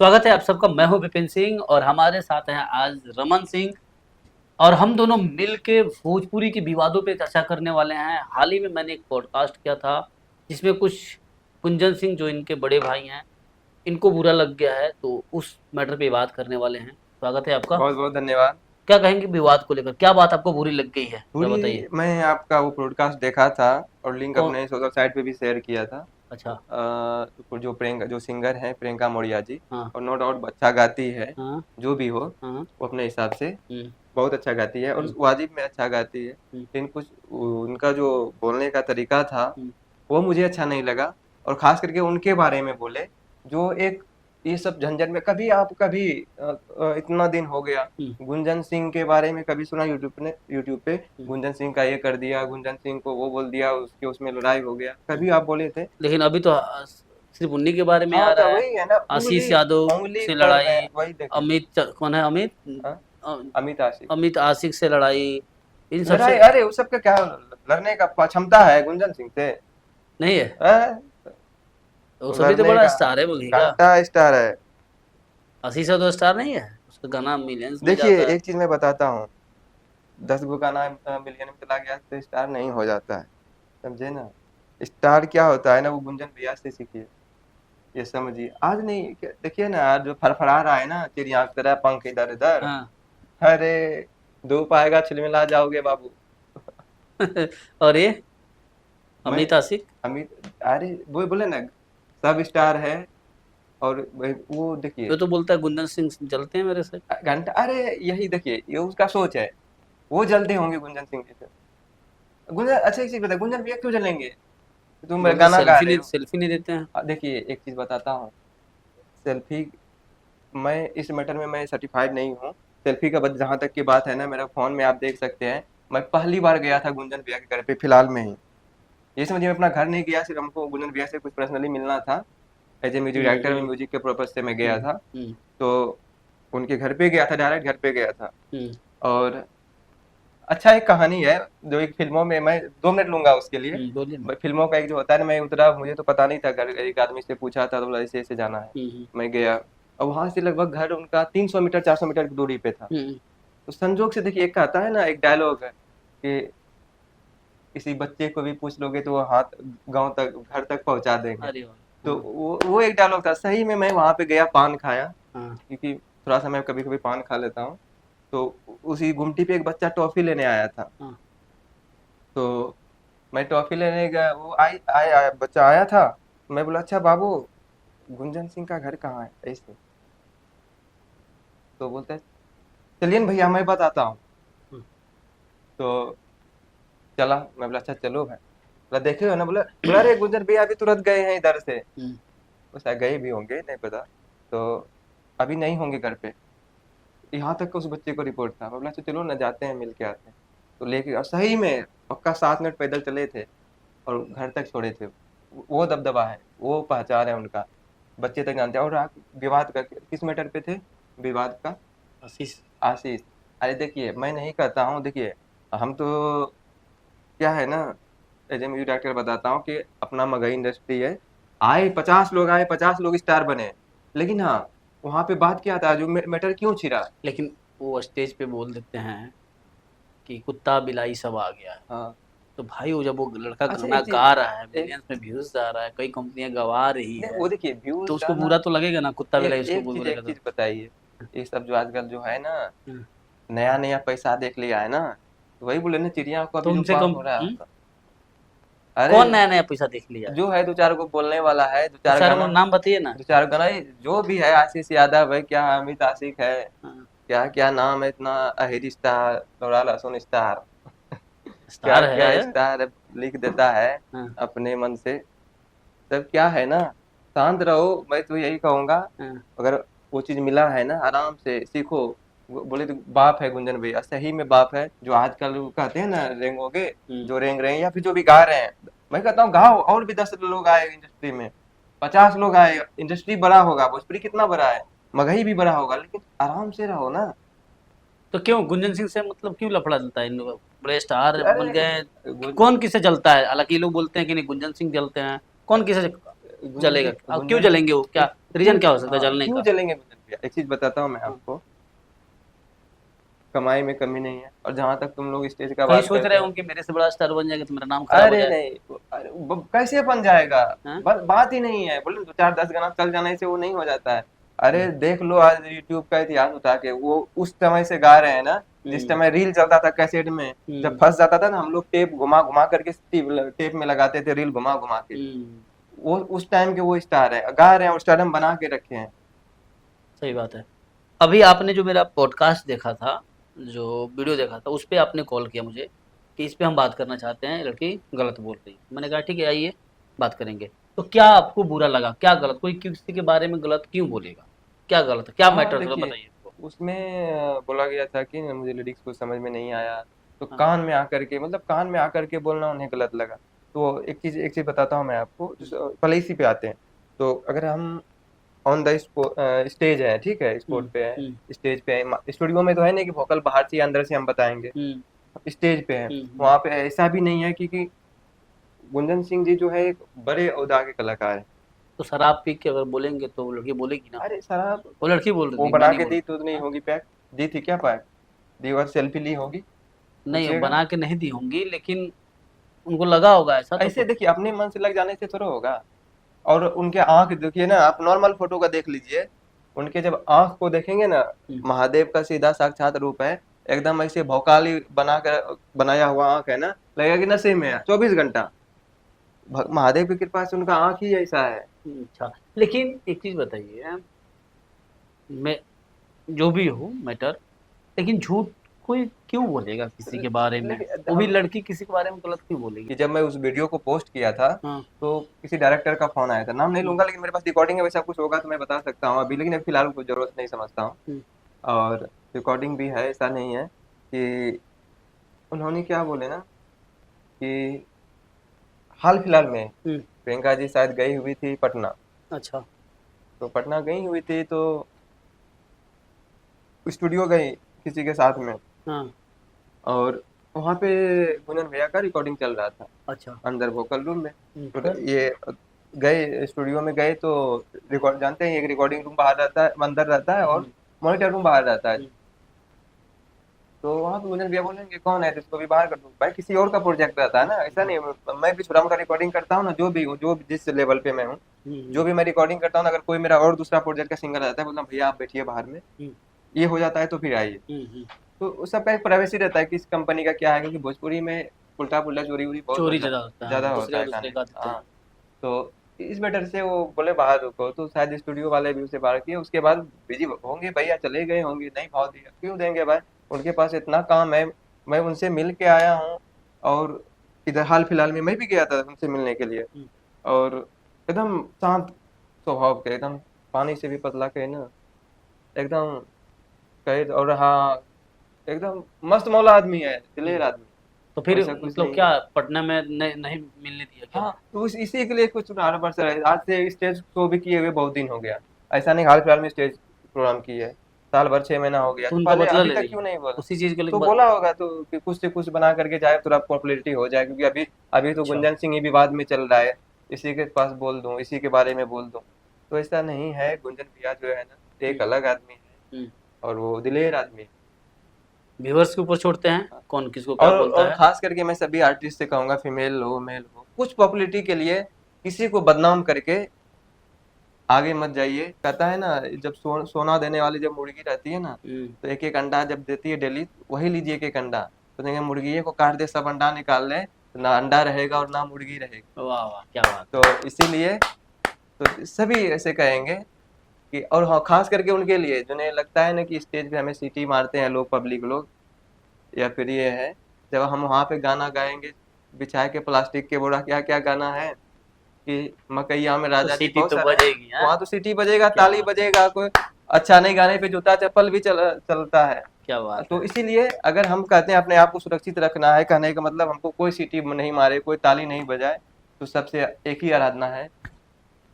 स्वागत है आप सबका। मैं हूं विपिन सिंह और हमारे साथ हैं आज रमन सिंह। और हम दोनों मिल के भोजपुरी के विवादों पे चर्चा करने वाले हैं। हाल ही में मैंने एक पॉडकास्ट किया था जिसमें कुछ कुंजन सिंह जो इनके बड़े भाई हैं इनको बुरा लग गया है, तो उस मैटर पे बात करने वाले हैं। स्वागत है आपका। बहुत बहुत धन्यवाद। क्या कहेंगे विवाद को लेकर? क्या बात आपको बुरी लग गई है, जरा पूरी बताइए। मैं आपका वो पॉडकास्ट देखा था और लिंक कौन? अपने सोशल साइट पे भी शेयर किया था। अच्छा। जो प्रियंका जो सिंगर हैं प्रियंका मौर्या जी, हाँ और नो डाउट अच्छा गाती है। हाँ जो भी हो हाँ। वो अपने हिसाब से हम्म बहुत अच्छा गाती है और हम्म वाजिब में अच्छा गाती है। हम्म लेकिन कुछ उनका जो बोलने का तरीका था हम्म वो मुझे अच्छा नहीं लगा। और खास करके उनके बारे में बोले जो एक ये सब झंझट में कभी इतना दिन हो गया। हम्म गुंजन सिंह के बारे में कभी सुना यूट्यूब पे हम्म। गुंजन सिंह का ये कर दिया, गुंजन सिंह को वो बोल दिया, उसके उसमें लड़ाई हो गया, कभी आप बोले थे? लेकिन अभी तो सिर्फ उन्हीं के बारे में हाँ आ तो रहा है। वही है ना, आशीष उंगली यादव उंगली से कर रहे लड़ाई। हैं, वही देखे। कौन है अमित? हाँ, अ, अमित आशिक। अमित आशिक से लड़ाई। इन सबसे लड़ाई, अरे उस सब का क्या लड़ने का क्षमता है गुंजन सिंह से? नहीं है। हैं? वो सभी तो लड़ने बड़ा का स्टार है बल्कि का। घंटा स्टार है। आशीष यादव स्टार नहीं है? उसका गाना मिलियंस में देखिए जाता है। एक चीज मैं बताता हूँ, 10 गो गाना मिलियन में चला गया तो स्टार नहीं हो जाता है, समझे ना। स्टार क्या होता है ना, वो गुंजन भैया से सीखिए, ये समझिए। आज नहीं देखिए ना, आज जो फड़फड़ा रहा है ना चिड़िया की तरह पंख इधर उधर, हाँ। अरे धूप आएगा छिलमिला जाओगे बाबू। और ये मैं अमित आशिक। अमित, अरे वो बोले ना सब स्टार है। और वो देखिए वो तो बोलता है गुंजन सिंह जलते हैं मेरे से। घंटा, अरे यही देखिए ये उसका सोच है, वो जलते होंगे गुंजन सिंह जी से। गुंजन, अच्छा एक चीज बता, गुंजन भैया क्यों जलेंगे? तुम बोलते गाना गा रहे हो। सेल्फी नहीं देते हैं। देखिए एक चीज बताता हूँ, सेल्फी, मैं इस मैटर में मैं सर्टिफाइड नहीं हूँ। सेल्फी का जहाँ तक की बात है ना, मेरा फोन में आप देख सकते हैं, मैं पहली बार गया था गुंजन भैया के घर पे फिलहाल में ही। ये समझिए मैं अपना घर नहीं गया, सिर्फ हमको गुंजन भैया से कुछ पर्सनली मिलना था। एज ए म्यूजिक डायरेक्टर में हम्म म्यूजिक के पर्पज से मैं गया हम्म था। हम्म तो उनके घर पे गया था, डायरेक्ट घर पे गया था। हम्म और अच्छा एक कहानी है, जो एक फिल्मों में, मैं 2 मिनट लूंगा उसके लिए। बोलिए ना। फिल्मों का एक जो होता है ना, मैं उतरा, मुझे तो पता नहीं था, घर एक आदमी से पूछा था तो बोला ऐसे ऐसे जाना है। हम्म मैं गया और वहां से लगभग घर उनका 300 मीटर 400 मीटर की दूरी पे था। हम्म तो संजोग से देखिए, एक कहता है ना, एक डायलॉग है कि किसी बच्चे को भी पूछ लोगे तो वो हाथ गांव तक घर तक पहुंचा देंगे। अरे वाह। तो हाँ वो एक डायलॉग था सही में। मैं वहां पे गया, पान खाया, हाँ क्योंकि थोड़ा सा मैं कभी कभी पान खा लेता हूँ। तो उसी गुमटी पे एक बच्चा टॉफी लेने आया था। हाँ। तो मैं टॉफी लेने गया, वो बच्चा आया था। मैं बोला अच्छा बाबू, गुंजन सिंह का घर कहाँ है ऐसे? तो बोलता है चलिए न भैया मैं बताता हूँ। हम्म तो चला, मैं बोला अच्छा चलो भाई। बोला देखे हो ना, बोला बोला अरे गुंजन भैया अभी तुरंत गए हैं इधर से। हम्म वो शायद गए भी होंगे, नहीं पता। तो अभी नहीं होंगे घर पे। यहाँ तक उस बच्चे को रिपोर्ट था। मैं बोला अच्छा चलो ना जाते हैं, मिल के आते हैं। तो लेके, और सही में पक्का 7 मिनट पैदल चले थे और घर तक छोड़े थे। वो दबदबा है, वो पहचान है उनका, बच्चे तक जानते हैं। और विवाद का किस मैटर पे थे? विवाद का आशीष। आशीष। अरे देखिए मैं नहीं कहता हूँ, देखिए हम तो क्या है ना, एज ए म्यूजिक डायरेक्टर बताता हूँ कि अपना मगही इंडस्ट्री है। आए 50 लोग, आए 50 लोग स्टार बने, लेकिन हाँ वहां पे बात क्या था, जो मैटर क्यों छिड़ा? लेकिन वो स्टेज पे बोल देते हैं कि कुत्ता बिलाई सब आ गया है। हाँ, तो भाई वो जब वो लड़का अच्छा गाना एक चीज, गा रहा है, एक मिलियंस में व्यूज जा रहा है, कई कंपनियां गवा रही नहीं, है, वो देखिए व्यूज तो उसको जाना। बुरा तो लगेगा ना, कुत्ता बिलाई उसको एक चीज, बोलेगा तो। बताइए, ये सब जो आजकल जो है ना, हम्म, नया नया पैसा देख लिया है ना, तो वही बोले ना, चिड़िया को तो अभी जो उनसे पान कम। हो रहा है। अरे कौन नया नया पैसा देख लिया है? जो है दो चार को बोलने वाला है, दो तो चार सर वो गाना, नाम बताइए ना। दो चार गाना, जो भी है, आशीष यादव है क्या, अमित आशिक है, हाँ, क्या क्या नाम है इतना, अहिर स्टार, नोरा लहसुन स्टार, क्या स्टार क्या है। स्टार लिख देता है हाँ अपने मन से। तब क्या है ना, शांत रहो, मैं तो यही कहूंगा। हाँ अगर वो चीज मिला है ना, आराम से सीखो। बोले तो बाप है गुंजन भैया, सही में बाप है। जो आजकल वो कहते हैं ना रेंगोगे, हम्म। जो रेंग रहे हैं या फिर जो भी गा रहे हैं, मैं कहता हूँ गाओ, और भी 10 लोग आए इंडस्ट्री में, 50 लोग आए, इंडस्ट्री बड़ा होगा, भोजपुरी कितना बड़ा है, मगही भी बड़ा होगा, लेकिन आराम से रहो ना। तो क्यों गुंजन सिंह से मतलब क्यों लफड़ा चलता है इन लोगों का? बड़े स्टार बन अरे गए हैं। कौन किसे जलता है? हालांकि ये लोग बोलते हैं कि नहीं गुंजन सिंह जलते हैं। कौन किसे? जलेगा? क्यों गुंजन जलेंगे वो, क्या रीजन क्या हो सकता है जलने क्यों का? जलेंगे गुंजन भैया? एक चीज बताता हूँ मैं हाँ। आपको, कमाई में कमी नहीं है। और जहां तक तुम लोग स्टेज का कहीं बात सोच करते रहे हो, हो कि मेरे से बड़ा स्टार बन जाएगा तो मेरा नाम खराब हो अरे जाएगा? नहीं, अरे कैसे बन जाएगा? हाँ? बात ही नहीं है, बोले 2 4 10 गाना चल जाने से वो नहीं हो जाता है। अरे हम्म, देख लो आज यूट्यूब का इतिहास उठा के, वो उस समय से गा रहे हैं ना, जिस हम्म, समय रील चलता था कैसेट में। जब हम्म, फंस जाता था ना, हम लोग टेप घुमा घुमा करके टेप में लगाते थे, रील घुमा घुमा के। हम्म, वो उस टाइम के वो स्टार है, गा रहे हैं और स्टारडम बना के रखे हैं। सही बात है। अभी आपने जो मेरा पॉडकास्ट देखा था, जो वीडियो देखा था, उस पे आपने कॉल किया मुझे कि इस पे हम बात करना चाहते हैं, लड़की गलत बोल रही है। मैंने कहा ठीक है, आइए बात करेंगे। तो क्या आपको बुरा लगा? क्या गलत, कोई किसी के बारे में गलत क्यों बोलेगा? क्या गलत है, क्या हाँ मैटर, थोड़ा देखिए, बताइए इसको। उसमें बोला गया था कि मुझे लिरिक्स कुछ समझ में नहीं आया, तो हाँ। कान में आकर के, मतलब कान में आकर के बोलना उन्हें गलत लगा। तो एक चीज बताता हूँ मैं आपको, पहले इसी पे आते हैं। तो अगर हम ऑन द स्टेज है, ठीक है, हम्म, स्पोर्ट पे है, हम्म, स्टेज पे है, स्टूडियो में तो है नहीं कि वोकल बाहर से या अंदर से हम बताएंगे। हम्म, स्टेज पे है, हम्म। वहां पे ऐसा भी नहीं है, क्योंकि गुंजन सिंह जी जो है एक बड़े औदा के कलाकार हैं। तो शराब पी के अगर बोलेंगे तो वो लड़की बोलेगी ना? अरे साहब, वो लड़की बोल रही वो थी, मैं बना नहीं के बोल दी तो रहा। नहीं हाँ? होगी पैक? दी थी क्या पैक? दी और सेल्फी ली होगी? नहीं, पूछिएगा। बना के नहीं दी होंगी, लेकिन उनको लगा होगा ऐसा तो ऐसे कुछ। देखिए, अपने मन से लग जाने से थोड़ा होगा। और उनके आंख देखिए ना, आप नॉर्मल फोटो का देख लीजिए, उनके जब आंख को देखेंगे ना, हम्म, महादेव का सीधा साक्षात रूप है। एकदम ऐसे भौकाली बना कर बनाया हुआ आंख है ना, लगेगा कि नशे में है 24 घंटा। महादेव की कृपा से उनका आंख ही ऐसा है। अच्छा। लेकिन एक चीज बताइए, मैं जो भी हो मैटर, लेकिन झूठ कोई क्यों बोलेगा किसी के बारे में? लेकिन वो भी हम, लड़की किसी के बारे में गलत क्यों बोलेगी? कि जब मैं उस वीडियो को पोस्ट किया था, हाँ। तो किसी डायरेक्टर का फोन आया था, नाम नहीं हम्म, लूंगा, लेकिन मेरे पास रिकॉर्डिंग है, वैसा कुछ होगा तो मैं बता सकता हूँ अभी, लेकिन अभी फिलहाल कोई जरूरत नहीं समझता हूँ। हम्म, और रिकॉर्डिंग भी है, ऐसा नहीं है कि, उन्होंने क्या बोले ना कि हाल फिलहाल में हम्म, प्रियंका जी शायद गई हुई थी पटना। अच्छा। तो पटना गई हुई थी, तो स्टूडियो गई किसी के साथ में, हाँ। और वहाँ पे गुंजन भैया का रिकॉर्डिंग चल रहा था अच्छा। अंदर वोकल रूम में। तो फिर? ये गए स्टूडियो में गए, तो रिकॉर्ड जानते हैं, एक रिकॉर्डिंग रूम बाहर रहता है, अंदर रहता है, और हम्म, मॉनिटर रूम बाहर रहता है। हम्म, तो वहाँ पे गुंजन भैया बोलेंगे कौन है, तो इसको भी बाहर कर दूँ भाई, किसी और का प्रोजेक्ट रहता है ना, ऐसा नहीं मैं भी छोटा मोटा रिकॉर्डिंग करता हूँ ना, जो भी हूँ, जो जिस लेवल पे मैं हूँ, हम्म, जो भी मैं रिकॉर्डिंग करता हूँ ना, अगर कोई मेरा और दूसरा प्रोजेक्ट का सिंगर रहता है, बोलता भैया आप बैठिए बाहर में, हम्म, ये हो जाता है तो फिर आइए। हम्म। तो उस सबका एक प्राइवेसी रहता है कि इस कंपनी का क्या है, क्योंकि भोजपुरी में उल्टा पुल्टा चोरी वोरी बहुत चोरी ज्यादा होता है, हाँ, ज्यादा दूसरे होता का है गाने दूसरे में। का देते हाँ। हैं। तो इस मैटर से वो बोले बाहर रुको, तो शायद स्टूडियो वाले भी उसे बाहर किए, उसके बाद बिजी होंगे भैया, चले गए होंगे, नहीं भाव दिया, क्यों देंगे भाई, उनके पास इतना काम है। मैं उनसे मिल के आया हूँ, और इधर हाल फिलहाल में मैं भी गया था उनसे मिलने के लिए, हम्म, और एकदम शांत स्वभाव के, एकदम पानी से भी पतला के ना, एकदम कहे, और हाँ, एकदम मस्त मौला आदमी है, हम्म। दिलेर आदमी। तो फिर वैसा कुछ मतलब नहीं है। क्या पटना में नहीं मिलने दिया क्या? हाँ, तो इसी के लिए कुछ 18 वर्ष रहे, आज से स्टेज शो भी किए हुए बहुत दिन हो गया। ऐसा नहीं हाल फिलहाल में स्टेज प्रोग्राम किए है, साल भर 6 महीना हो गया, तो तो उनका पहले बदला अभी ले तक रही क्यों है, नहीं बोला? उसी चीज के लिए तो बोला होगा तो, कि कुछ से कुछ बना करके जाए, थोड़ा पॉपुलैरिटी हो जाए, क्योंकि अभी अभी तो अच्छा। गुंजन सिंह ही विवाद में चल रहा है, इसी के पास बोल दूं, इसी के बारे में बोल दूं। तो ऐसा नहीं है, गुंजन भैया जो है ना, एक हम्म, अलग आदमी है, हम्म। और वो दिलेर आदमी है। व्यूअर्स के ऊपर छोड़ते हैं कौन किसको क्या बोलता और है। खास करके मैं सभी आर्टिस्ट से कहूंगा, फीमेल हो मेल हो, कुछ पॉपुलैरिटी के लिए किसी को बदनाम करके आगे मत जाइए। कहता है ना, जब सोना देने वाली जब मुर्गी रहती है ना, हम्म। तो एक एक अंडा जब देती है डेली, वही लीजिए एक एक अंडा। तो देंगे मुर्गी को काट दे, सब अंडा निकाल ले, तो ना अंडा रहेगा और ना मुर्गी रहेगी। वाह वाह, क्या बात तो इसीलिए तो सभी ऐसे कहेंगे कि, और हाँ, खास करके उनके लिए जिन्हें लगता है ना कि स्टेज पे हमें सीटी मारते हैं लोग, पब्लिक लोग, या फिर ये है, जब हम वहां पे गाना गाएंगे, बिछा के प्लास्टिक के बोरा, क्या क्या गाना है कि मकैया में है। तो राजा जी, सीटी बहुत तो सारा है। बजेगी, हाँ। वहां तो सीटी बजेगा, क्या ताली बात है, बजेगा, कोई अच्छा नहीं गाने पे जूता चप्पल भी चलता है। क्या बात तो है। इसीलिए अगर हम कहते हैं अपने आप को सुरक्षित रखना है, कहने का मतलब हमको कोई सीटी नहीं मारे, कोई ताली नहीं बजाए, तो सबसे एक ही आराधना है,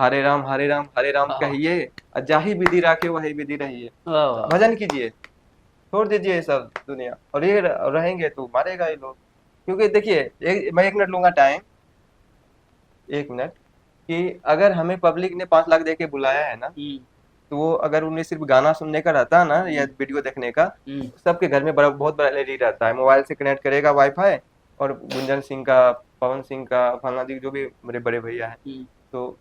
हरे राम हरे राम हरे राम वाह कहिए, और जाहि विधि राखे वही विधि रहिए, वाह वाह। भजन कीजिए, छोड़ दीजिए ये सब दुनिया, और ये रहेंगे तो मारेगा ये लोग। क्योंकि देखिए, मैं 1 मिनट लूंगा टाइम, 1 मिनट, कि अगर हमें पब्लिक ने 5 लाख दे के बुलाया है ना, तो वो अगर उन्हें सिर्फ गाना सुनने का रहता ना या वीडियो देखने का, सबके घर में बहुत बड़ा एलईडी रहता है, मोबाइल से कनेक्ट करेगा वाईफाई, और गुंजन सिंह का, पवन सिंह का, फलाना जी जो भी मेरे बड़े भैया हैं, तो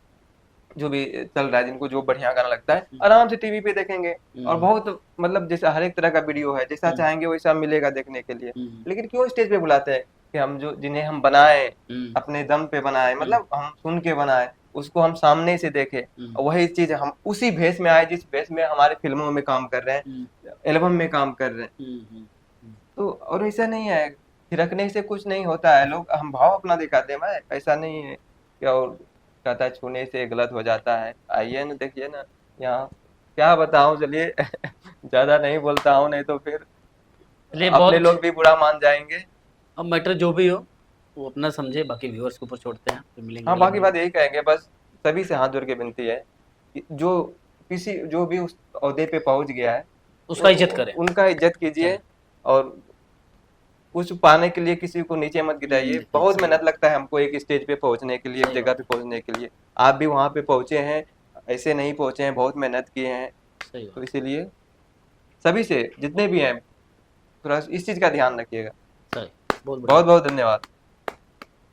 जो भी चल रहा है, जिनको जो बढ़िया गाना लगता है, आराम से टीवी पे देखेंगे। और बहुत मतलब जैसे हर एक तरह का वीडियो है, जैसा चाहेंगे वैसा मिलेगा देखने के लिए। लेकिन क्यों स्टेज पे बुलाते हैं कि हम जो जिन्हें हम बनाए, अपने दम पे बनाए, मतलब हम सुन के बनाए, उसको हम सामने से देखे, और वही चीज हम उसी भेष में आए जिस भेष में हमारे फिल्मों में काम कर रहे हैं, एल्बम में काम कर रहे हैं। तो और ऐसा नहीं है, थिरकने से कुछ नहीं होता है, लोग हम भाव अपना दिखाते हैं भाई, ऐसा नहीं है कि और कहता है छूने से गलत हो जाता है। आइए ना, देखिए ना यहाँ, क्या बताऊं, चलिए ज्यादा नहीं बोलता हूँ, नहीं तो फिर चलिए अपने बहुत, लोग भी बुरा मान जाएंगे। अब मैटर जो भी हो वो अपना समझे, बाकी व्यूअर्स के ऊपर छोड़ते हैं, फिर मिलेंगे हाँ, अगले बाकी वीडियो बात यही कहेंगे, बस सभी से हाथ जोड़ के विनती है कि जो भी उस ओहदे पे पहुंच गया है, उसका इज्जत करें। उनका इज्जत कीजिए, चलिए। और कुछ पाने के लिए किसी को नीचे मत गिराइए। बहुत सही मेहनत लगता है हमको एक स्टेज पे पहुंचने के लिए, एक सही जगह बात पे है, पहुंचने के लिए। आप भी वहां पे पहुंचे हैं, ऐसे नहीं पहुंचे हैं, बहुत मेहनत किए हैं। सही तो बात, इसीलिए सभी से, जितने भी हैं, थोड़ा इस चीज का ध्यान रखिएगा। सही, बहुत बढ़िया। बहुत बहुत धन्यवाद।